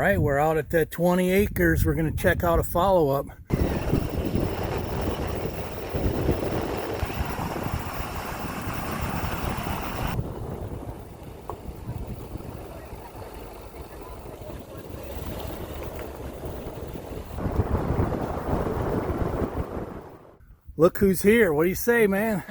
right, we're out at that 20 acres. We're going to check out a follow-up. Look who's here. What do you say, man?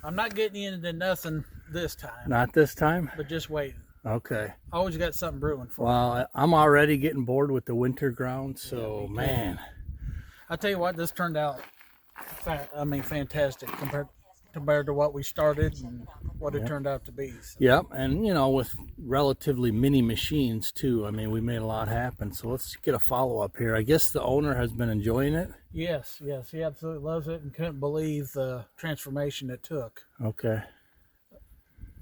I'm not getting you into nothing this time. Not this time? But just wait. Okay. Always got something brewing for Well, I'm already getting bored with the winter ground, so yeah, man. I'll tell you what, this turned out, fantastic compared to what we started and what it turned out to be. So. Yep, and you know, with relatively mini machines too. I mean, we made a lot happen. So let's get a follow-up here. I guess the owner has been enjoying it. Yes, he absolutely loves it and couldn't believe the transformation it took. Okay.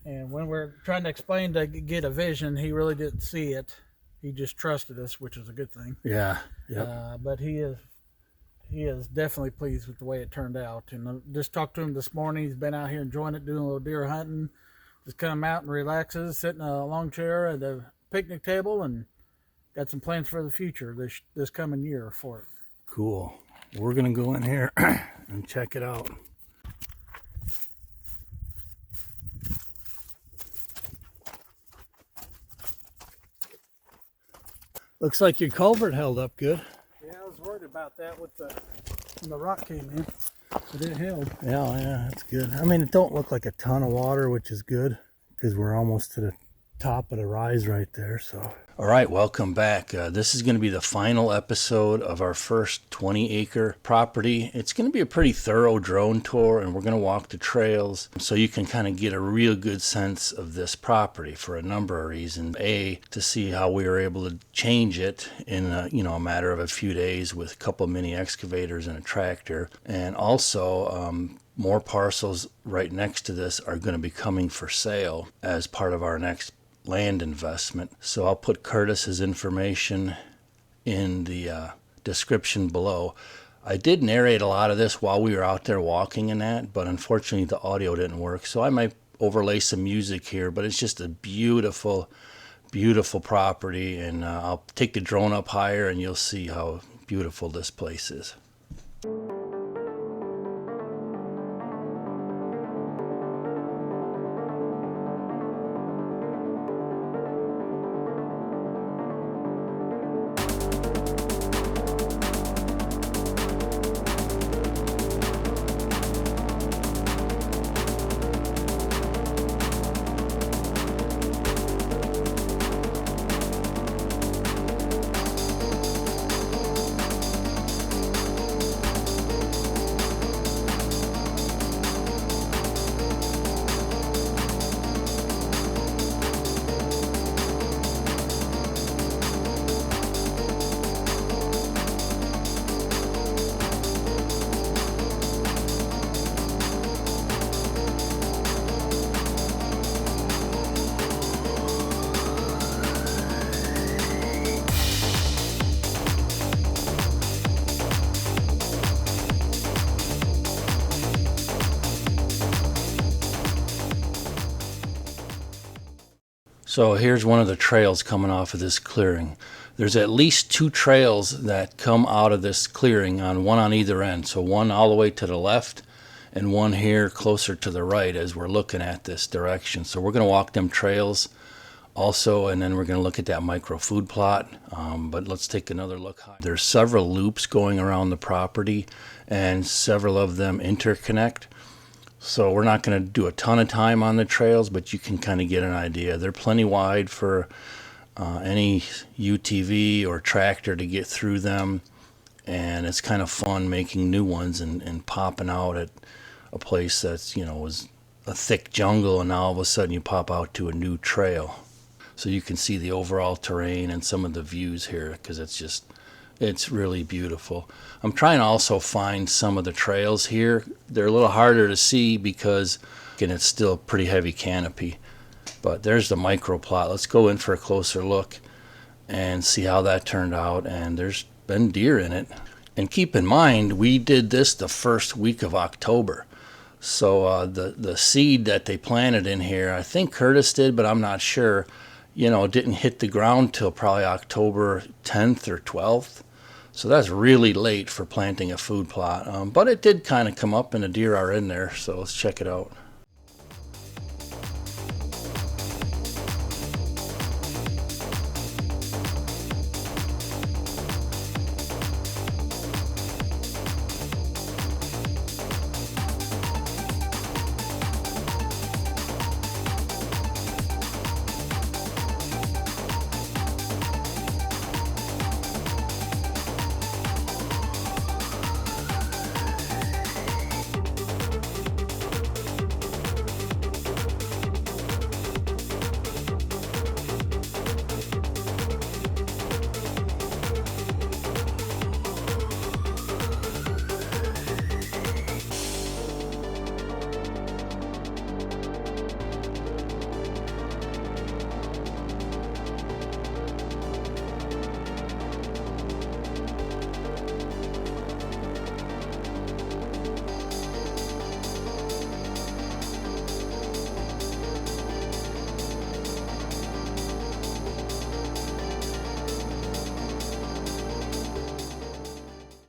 And when we're trying to explain to get a vision, he really didn't see it. He just trusted us, which is a good thing. Yeah. Yep. But he is definitely pleased with the way it turned out. And I just talked to him this morning. He's been out here enjoying it, doing a little deer hunting. Just come out and relaxes, sit in a long chair at the picnic table, and got some plans for the future this coming year for it. Cool. We're gonna go in here and check it out. Looks like your culvert held up good. Yeah, I was worried about that when the rock came in, but it held. Yeah, that's good. I mean, it don't look like a ton of water, which is good because we're almost to the top of the rise right there. So. All right, welcome back. This is going to be the final episode of our first 20-acre property. It's going to be a pretty thorough drone tour, and we're going to walk the trails so you can kind of get a real good sense of this property for a number of reasons. A, to see how we were able to change it in a matter of a few days with a couple mini excavators and a tractor, and also more parcels right next to this are going to be coming for sale as part of our next land investment. So I'll put Curtis's information in the description below. I did narrate a lot of this while we were out there walking and that, but unfortunately the audio didn't work, so I might overlay some music here. But it's just a beautiful property, and I'll take the drone up higher and you'll see how beautiful this place is. So here's one of the trails coming off of this clearing. There's at least two trails that come out of this clearing, one on either end. So one all the way to the left and one here closer to the right as we're looking at this direction. So we're going to walk them trails also, and then we're going to look at that micro food plot. But let's take another look. There's several loops going around the property, and several of them interconnect. So we're not going to do a ton of time on the trails, but you can kind of get an idea. They're plenty wide for any UTV or tractor to get through them, and it's kind of fun making new ones and popping out at a place that's, was a thick jungle, and now all of a sudden you pop out to a new trail. So you can see the overall terrain and some of the views here, because it's really beautiful. I'm trying to also find some of the trails here. They're a little harder to see because, again, it's still a pretty heavy canopy. But there's the micro plot. Let's go in for a closer look and see how that turned out. And there's been deer in it. And keep in mind, we did this the first week of October. So the seed that they planted in here, I think Curtis did, but I'm not sure. you know, it didn't hit the ground till probably October 10th or 12th. So that's really late for planting a food plot. But it did kind of come up, and the deer are in there, so let's check it out.